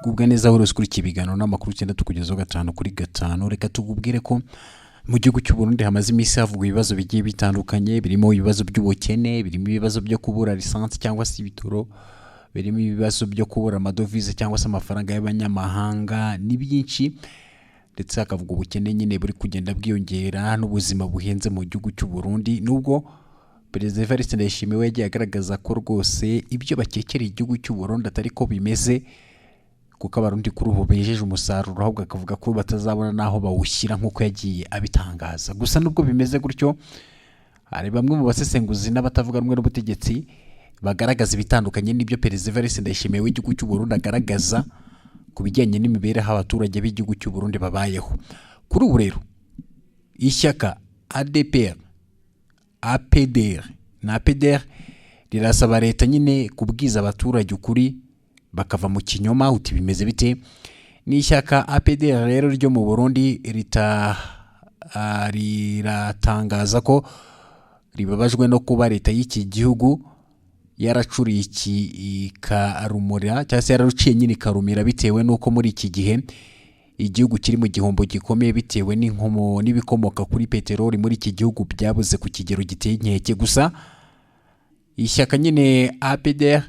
gubwa neza hose kuri kibiganiro n'amakuru cyenda tukugezaho 5/5. Reka tugubwire ko mu gihugu cy'u Burundi hamaze imisi havugwa ibibazo bigiye bitandukanye, birimo ibibazo by'ubukene, birimo ibibazo byo kubura lisansi cyangwa se ibitoro, birimo ibibazo byo kubura amadovize cyangwa se amafaranga y'abanyamahanga n'ibyinshi, ndetse hakavuga ubukene nyine buri kugenda bwiyongera n'ubuzima buhenze mu gihugu cy'u Burundi. Nubwo Perezida Evariste Ndayishimiye yagiye agaragaza ko rwose ibyo bakekereye igihugu cy'u Burundi atari ko bimeze, kuko abarundi kuri ubu bejeje umusaruro, ahubwo akavuga ko batazabona naho bawushyira nk'uko yagiye abitangaza. Gusa nubwo bimeze gutyo, hari bamwe mu basesenguzi n'abatavuga rumwe n'ubutegetsi bagaragaza ibitandukanye n'ibyo Perezida Evariste Ndayishimiye w'igihugu cy'u Burundi agaragaza ku bijyanye n'imibereho abaturage b'igihugu cy'u Burundi babayeho. Kuri ubu rero ishyaka ADPR, APDR na APDR rirasaba leta nyine kubwiza abaturage ukuri bakava mu kinyoma. Uti bimeze bite? Ni ishyaka APDR rero ryo mu Burundi riratangaza ko ribabajwe no kuba leta y'iki gihugu yaracuriye ikarumura cyangwa se yararuciye nyine ikarumira, bitewe n'uko muri iki gihe igihugu kiri mu gihombo gikomeye bitewe n'ibikomoka kuri peteroli muri iki gihugu byabuze ku kigero giteye inkeke. Gusa ishyaka nyine APDR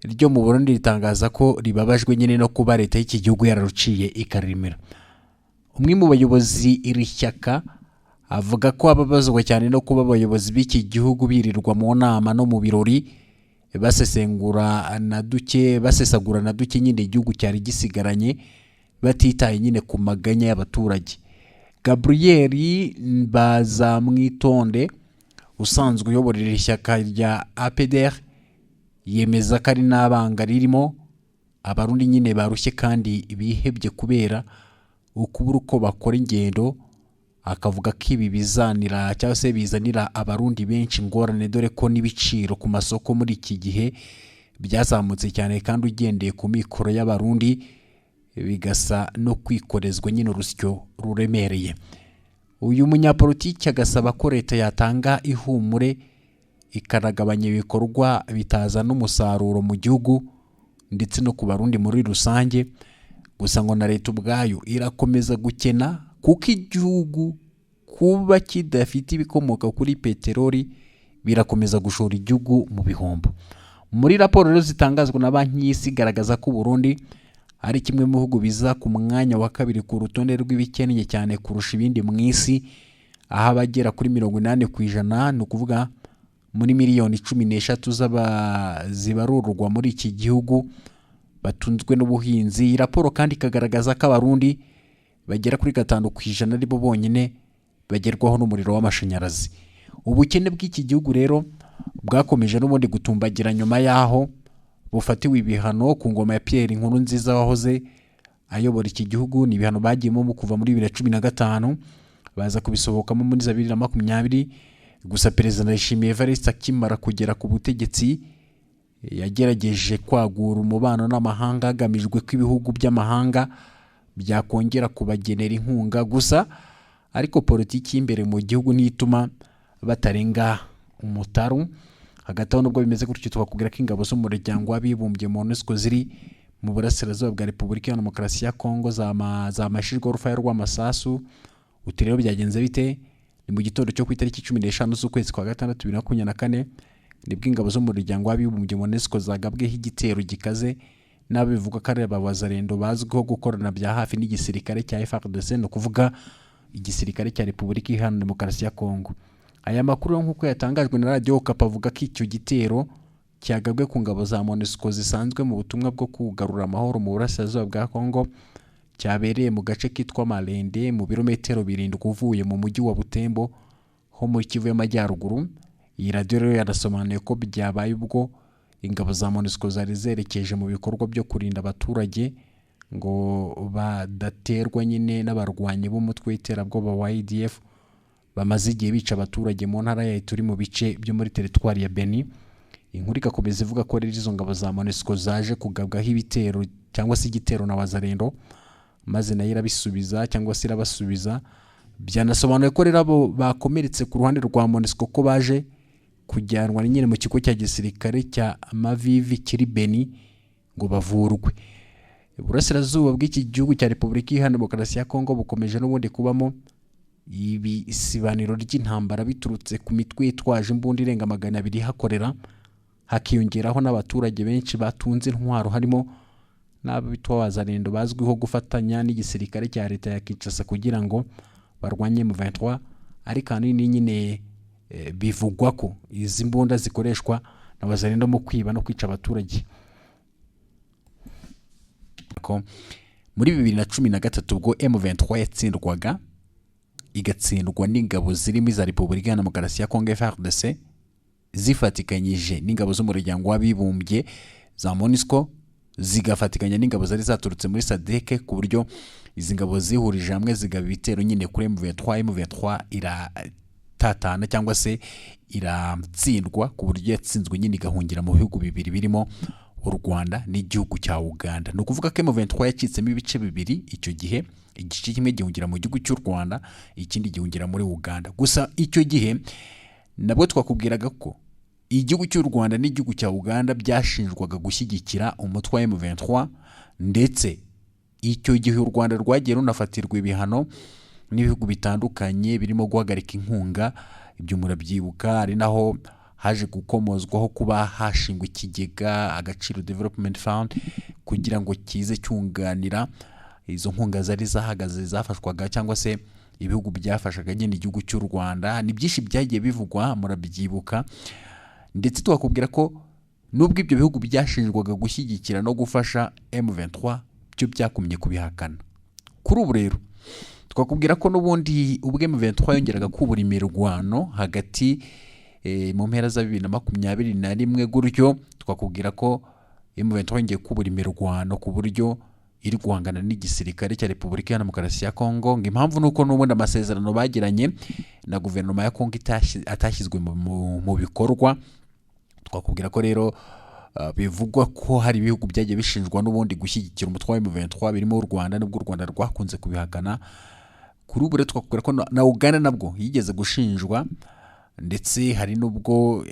ryo mu Burundi ritangaza ko ribabajwe nyine no kuba leta y'iki gihugu yararuciye ikarimira. Umwe mu bayobozi iri shyaka avuga ko ababazwa cyane no kuba abayobozi b'iki gihugu birirwa mu nama no mu birori basesagura na duke nyine igihugu cyari gisigaranye, batitaye nyine ku maganya y'abaturage. Gabriel Bazamwitonde usanzwe uyoborera ishyaka rya APDR yemeza ko ari n'abanga ririmo abarundi nyine barushye kandi bihebye kubera ukubura uko bakora ingendo. Akavuga ko ibi bizanira cyangwa se bizanira abarundi benshi ingorane, dore ko n'ibiciro ku masoko muri iki gihe byazamutse cyane, kandi ugendeye ku mikoro y'abarundi bigasa no kwikorezwa nyine urusyo ruremereye. Uyu munyapolitiki agasaba ko leta yatanga ihumure ikanagabanya ibikorwa bitazana umusaruro mu gihugu ndetse no ku barundi muri rusange. Gusa ngo na leta ubwayo irakomeza gukena, kuko igihugu kuba kidafite ibikomoka kuri peteroli birakomeza gushora igihugu mu bihombo. Muri raporo rero zitangazwa na banki y'isi igaragaza ko Burundi ari kimwe mu bihugu biza ku mwanya wa kabiri ku rutonde rw'ibikennye cyane kurusha ibindi mu isi, aho abagera kuri 80%, ni ukuvuga muri miliyoni 13 zibarurwa muri iki gihugu batunzwe n'ubuhinzi. Iyi raporo kandi ikagaragaza ko abarundi bagera kuri 5% aribo bonyine bagerwaho n'umuriro w'amashanyarazi. Ubukene bw'iki gihugu rero bwakomeje n'ubundi gutumbagira nyuma yaho bufatiwe ibihano ku ngoma ya Pierre Nkurunziza wahoze ayobora iki gihugu. Ni ibihano bagiyemo mu kuva muri 2015 baza kubisohokamo muri 2020. Gusa Perezida Ndayishimiye Evariste akimara kugera ku butegetsi yagerageje kwagura umubano n'amahanga hagamijwe ko ibihugu by'amahanga byakongera kubagenera inkunga. Gusa ariko politiki y'imbere mu gihugu nituma batarenga umutaru. Hagati aho nubwo bimeze gutyo, twakubwira ko ingabo z'umuryango w'abibumbye MONUSCO ziri mu burasirazuba bwa Repubulika ya Demokarasi ya Kongo zamashijwe urufaya rw'amasasu. Uti rero byagenze bite? Ni mu gitondo cyo ku itariki 15 z'ukwezi kwa gatandatu 2024 nibwo ingabo z'umuryango w'abibumbye MONUSCO zagabweho igitero gikaze n'abivuga ko ari abawazarendo bazwiho gukorana bya hafi n'igisirikare cya FARDC, no kuvuga igisirikare cya Repubulika Iharanira Demokarasi ya Kongo. Aya makuru nk'uko yatangajwe na Radio Okapi avuga ko icyo gitero cyagabwe ku ngabo za MONUSCO zisanzwe mu butumwa bwo kugarura amahoro mu burasirazuba bwa Kongo, cyabereye mu gace kitwa Malende mu birometero 7 uvuye mu mujyi wa Butembo ho muri Kivu y'Amajyaruguru. Iyi radio rero yarasobanuye ko byabaye ubwo ingabo za MONUSCO zari zerekeje mu bikorwa byo kurinda abaturage ngo badaterwa nyine n'abarwanyi b'umutwe w'iterabwoba wa ADF bamaze igihe bica abaturage mu ntara ya Ituri mu bice byo muri teritwari ya Beni. Inkuru igakomeza ivuga ko rero izo ngabo za MONUSCO zaje kugabwaho ibitero cyangwa se igitero na wazarendo, maze nayo irabisubiza cyangwa se irabasubiza. Byanasobanuye ko rero abo bakomeretse ku ruhande rwa MONUSCO ko baje kujyanwa nyine mu kigo cya gisirikare cya Mavivi kiri Beni ngo bavurwe. Uburasirazuba bw'iki gihugu cya Repubulika Iharanira Demokarasi ya Kongo bukomeje n'ubundi kubamo ibisibaniro ry'intambara biturutse ku mitwe yitwaje imbunda irenga 200 hakorera, hakiyongeraho n'abaturage benshi batunze intwaro harimo n'abitwa Wazalendo bazwiho gufatanya n'igisirikare cya leta ya Kinshasa kugira ngo barwanye M23, ariko ahanini nyine bivugwa ko izi mbunda zikoreshwa na Wazalendo mu kwiba no kwica abaturage. Muri 2013 ubwo M23 yatsindwaga igatsindwa n'ingabo zirimo za Repubulika ya Demokarasi ya Kongo FARDC zifatikanyije n'ingabo z'umuryango w'abibumbye za MONUSCO, zigafatikanya n'ingabo zari zaturutse muri SADC, ku buryo izi ngabo zihurije hamwe zigaba ibitero nyine kuri M23 iratatana cyangwa se iratsindwa, ku buryo yatsinzwe nyine igahungira mu bihugu bibiri birimo u Rwanda n'igihugu cya Uganda. No kuvuga ko M23 yacitsemo ibice bibiri icyo gihe, igice kimwe gihungira mu gihugu cy'u Rwanda, ikindi gihungira muri Uganda. Gusa icyo gihe nabwo twakubwiraga ko igihugu cy'u Rwanda n'igihugu cya Uganda byashinjwaga gushyigikira umutwe wa M23, ndetse icyo gihe u Rwanda rwagiye runafatirwa ibihano n'ibihugu bitandukanye birimo guhagarika inkunga. Ibyo murabyibuka, ari naho haje gukomozwaho kuba hashingwa ikigega Agaciro Development Fund kugira ngo kize cyunganira izo nkunga zari zahagaze zafashwaga cyangwa se ibihugu byafashaga nyine igihugu cy'u Rwanda. Ni byinshi byagiye bivugwa, murabyibuka, ndetse twakubwira ko nubwo ibyo bihugu byashinjwaga gushyigikira no gufasha M23 byo byakumye kubihakana. Kuri ubu rero twakubwira ko n'ubundi ubwo M23 yongeraga kubura imirwano hagati mu mpera za 2021 gutyo, twakubwira ko M23 yongeye kubura imirwano ku buryo iri guhangana n'igisirikare cya Repubulika ya Demokarasi ya Kongo. Impamvu nuko n'ubundi amasezerano bagiranye na guverinoma ya Kongo atashyizwe mu bikorwa. Twakubwira ko rero bivugwa ko hari ibihugu byagiye bishinjwa n'ubundi gushyigikira umutwe wa M23 birimo u Rwanda, nubwo u Rwanda rwakunze kubihakana. Kuri ubu rero twakubwira ko na Uganda nabwo yigeze gushinjwa, ndetse hari nubwo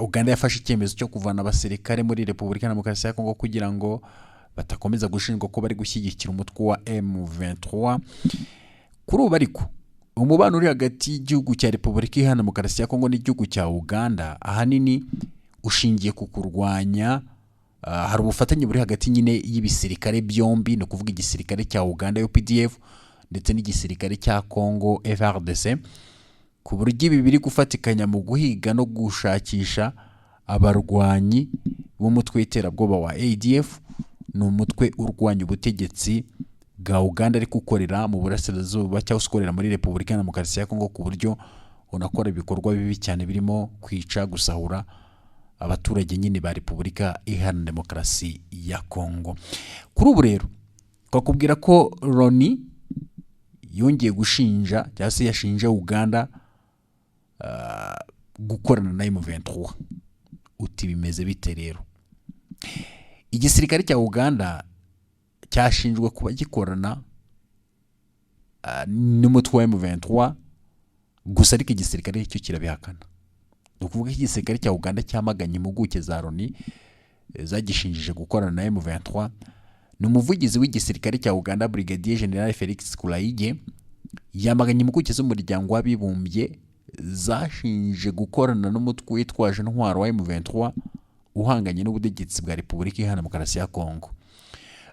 Uganda yafashe icyemezo cyo kuvana abasirikare muri Repubulika ya Demokarasi ya Kongo kugira ngo batakomeza gushinjwa ko bari gushyigikira umutwe wa M23. Kuri ubu ariko umubano uri hagati y'igihugu cya Repubulika Iharanira Demokarasi ya Kongo n'igihugu cya Uganda ahanini ushingiye ku kurwanya, hari ubufatanye buri hagati nyine y'ibisirikare byombi, no kuvuga igisirikare cya Uganda UPDF ndetse n'igisirikare cya Kongo FARDC, ku buryo ibi biri gufatikanya mu guhiga no gushakisha abarwanyi b'umutwe w'iterabwoba wa ADF. Ni umutwe urwanya ubutegetsi bwa Uganda ariko ukorera mu burasirazuba cyangwa ukorera muri Repubulika ya Demokarasi ya Kongo, ku buryo unakora ibikorwa bibi cyane birimo kwica, gusahura abaturage nyine ba Repubulika Iharanira Demokarasi ya Kongo. Kuri ubu rero twakubwira ko Loni yongeye gushinja cyangwa se yashinje Uganda gukorana na M23. Uti bimeze bite rero? Igisirikare cya Uganda cyashinjwe kuba gikorana n'umutwe wa M23, gusa ariko igisirikare cyo kirabihakana. Ni ukuvuga ko igisirikare cya Uganda cyamaganye impuguke za Loni zagishinjije gukorana na M23. Ni umuvugizi w'igisirikare cya Uganda Brigadier General Felix Kulaige yamaganye impuguke z'umuryango w'abibumbye zashinje gukorana n'umutwe witwaje intwaro wa M23 uhanganye n'ubutegetsi bwa Repubulika Iharanira Demokarasi ya Kongo.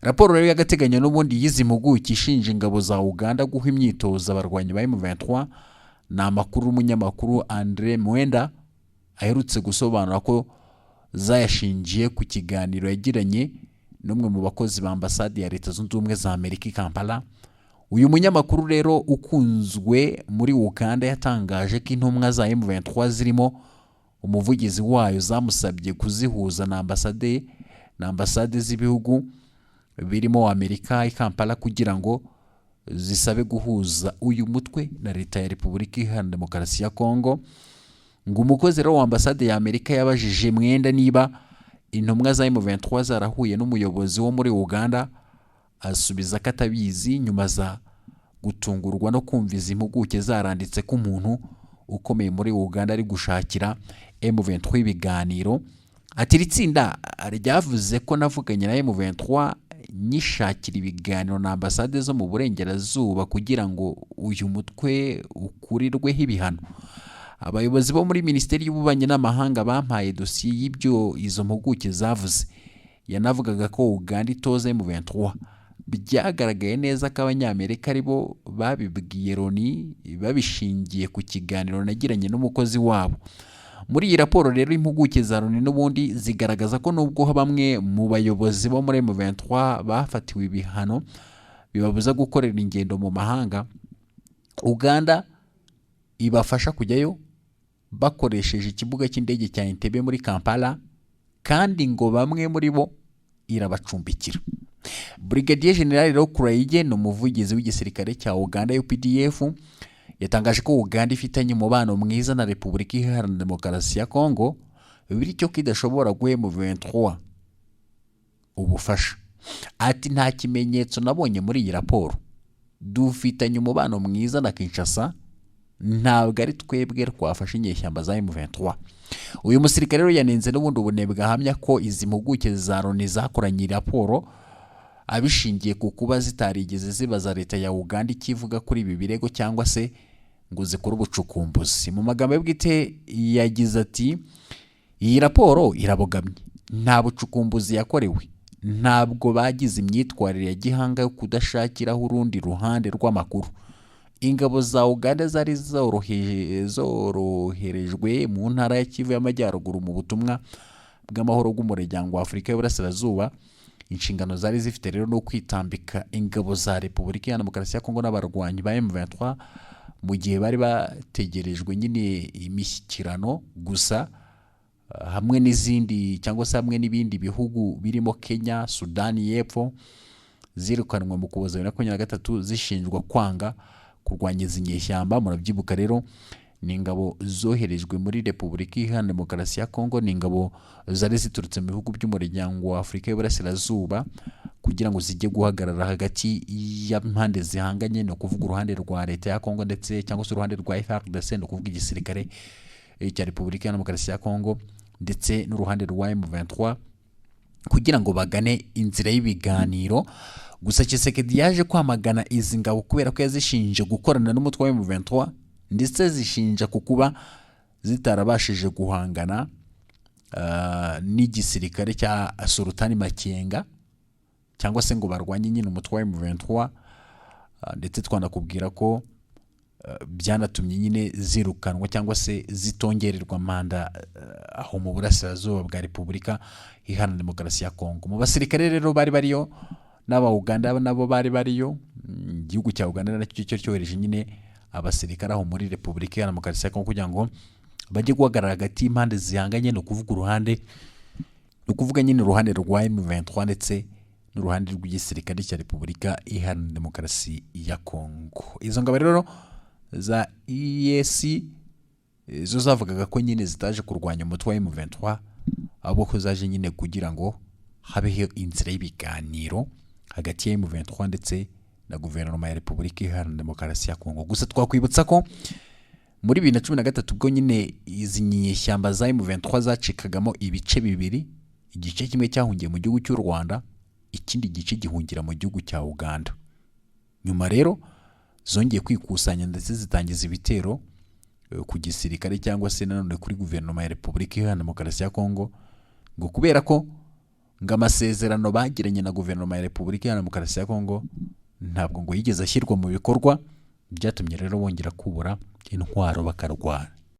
Raporo rero y'agateganyo n'ubundi yizi impuguke ishinja ingabo za Uganda guha imyitozo abarwanyi ba M23. Ni amakuru y'umunyamakuru Andre Mwenda aherutse gusobanura ko zayashingiye ku kiganiro yagiranye n'umwe mu bakozi ba ambasade ya Leta Zunze Ubumwe za Amerika i Kampala. Uyu munyamakuru rero ukunzwe muri Uganda yatangaje ko intumwa za M23 zirimo umuvugizi wayo zamusabye kuzihuza na ambasade z'ibihugu birimo Amerika i Kampala kugira ngo zisabe guhuza uyu mutwe na leta ya Repubulika Iharanira Demokarasi ya Kongo. Ngo umukozi rero wa ambasade ya Amerika yabajije Mwenda niba intumwa za M23 zarahuye n'umuyobozi wo muri Uganda, asubiza ko atabizi, nyuma za gutungurwa no kumviza impuguke zaranditse ko umuntu ukomeye muri Uganda ari gushakira M23 ibiganiro. Ati itsinda ryavuze ko navuganye na M23 nyishakira ibiganiro na ambasade zo mu burengerazuba kugira ngo uyu mutwe ukurirweho ibihano. Abayobozi bo muri Minisiteri y'Ububanyi n'Amahanga bampaye dosiye y'ibyo izo mpuguke zavuze. Yanavugaga ko Uganda itoza M23. Byagaragaye neza ko Abanyamerika aribo babibwiye Loni babishingiye ku kiganiro nagiranye n'umukozi wabo. Muri iyi raporo rero impuguke za Loni n'ubundi zigaragaza ko nubwo bamwe mu bayobozi bo muri M23 bafatiwe ibihano bibabuza gukorera ingendo mu mahanga, Uganda ibafasha kujyayo bakoresheje ikibuga cy'indege cya Entebbe muri Kampala, kandi ngo bamwe muri bo irabacumbikira. Brigadier General Kurayige ni umuvugizi w'igisirikare cya Uganda UPDF, yatangaje ko Uganda ifitanye umubano mwiza na Repubulika Iharanira Demokarasi ya Kongo, bityo ko idashobora guha M23 ubufasha. Ati nta kimenyetso nabonye muri iyi raporo. Dufitanye umubano mwiza na Kinshasa, ntabwo ari twebwe twafashe inyeshyamba za M23. Uyu musirikare rero yanenze n'ubundi ubunebwe ahamya ko izi mpuguke za Loni zakoranye raporo abishingiye ku kuba zitarigeze zibaza leta ya Uganda ikivuga kuri ibi birego cyangwa se ngo zikore ubucukumbuzi. Mu magambo ye bwite yagize ati iyi raporo irabogamye, nta bucukumbuzi yakorewe, ntabwo bagize imyitwarire ya gihanga yo kudashakiraho urundi ruhande rw'amakuru. Ingabo za Uganda zari zoroherejwe mu ntara ya Kivu y'Amajyaruguru mu butumwa bw'amahoro bw'umuryango wa Afurika y'Uburasirazuba. Inshingano zari zifite rero no kwitambika ingabo za Repubulika Iharanira Demokarasi ya Kongo n'abarwanyi ba M23 mu gihe bari bategerejwe nyine imishyikirano gusa, hamwe n'izindi cyangwa se hamwe n'ibindi bihugu birimo Kenya, Sudani y'Epfo zirukanwe mu Ukuboza 2023 zishinjwa kwanga kurwanya izi nyeshyamba. Murabyibuka rero ni ingabo zoherejwe muri Repubulika Iharanira Demokarasi ya Kongo, ni ingabo zari ziturutse mu bihugu by'umuryango wa Afurika y'Uburasirazuba kugira ngo zijye guhagarara hagati y'impande zihanganye, no kuvuga uruhande rwa leta ya Kongo ndetse cyangwa se uruhande rwa FARDC, no kuvuga igisirikare cya Repubulika Iharanira Demokarasi ya Kongo ndetse n'uruhande rwa M23 kugira ngo bagane inzira y'ibiganiro. Gusa Tshisekedi yaje kwamagana izi ngabo kubera ko yazishinje gukorana n'umutwe wa M23 ndetse zishinja kukuba zitarabashije guhangana n'igisirikare cya Sultani Makenga cyangwa se ngo barwanye nyine umutwe wa M23, ndetse twanakubwira ko byanatumye nyine zirukanwa cyangwa se zitongererwa manda aho mu burasirazuba bwa Repubulika Iharanira Demokarasi ya Kongo. Mu basirikare rero bari bariyo n'aba Uganda nabo bari bariyo, igihugu cya Uganda nacyo cyo cyohereje nyine abasirikare aho muri Repubulika Iharanira Demokarasi ya Kongo kugira ngo bajye guhagarara hagati y'impande zihanganye, no kuvuga uruhande, no kuvuga nyine uruhande rwa M23 ndetse n'uruhande rw'igisirikare cya Repubulika Iharanira Demokarasi ya Kongo. Izo ngabo rero za EAC zo zavugaga ko nyine zitaje kurwanya umutwe wa M23, ahubwo ko zaje nyine kugira ngo habeho inzira y'ibiganiro hagati ya M23 ndetse na guverinoma ya Repubulika Iharanira Demokarasi ya Kongo. Gusa twakwibutsa ko muri 2013 ubwo nyine izi nyeshyamba za M23 zacikagamo ibice bibiri, igice kimwe cyahungiye mu gihugu cy'u Rwanda, ikindi gice gihungira mu gihugu cya Uganda. Nyuma rero zongeye kwikusanya ndetse zitangiza ibitero ku gisirikare cyangwa se nanone kuri guverinoma ya Repubulika Iharanira Demokarasi ya Kongo, ngo kubera ko ngo amasezerano bagiranye na guverinoma ya Repubulika Iharanira Demokarasi ya Kongo ntabwo ngo yigeze ashyirwa mu bikorwa, byatumye rero bongera kubura intwaro bakarwana.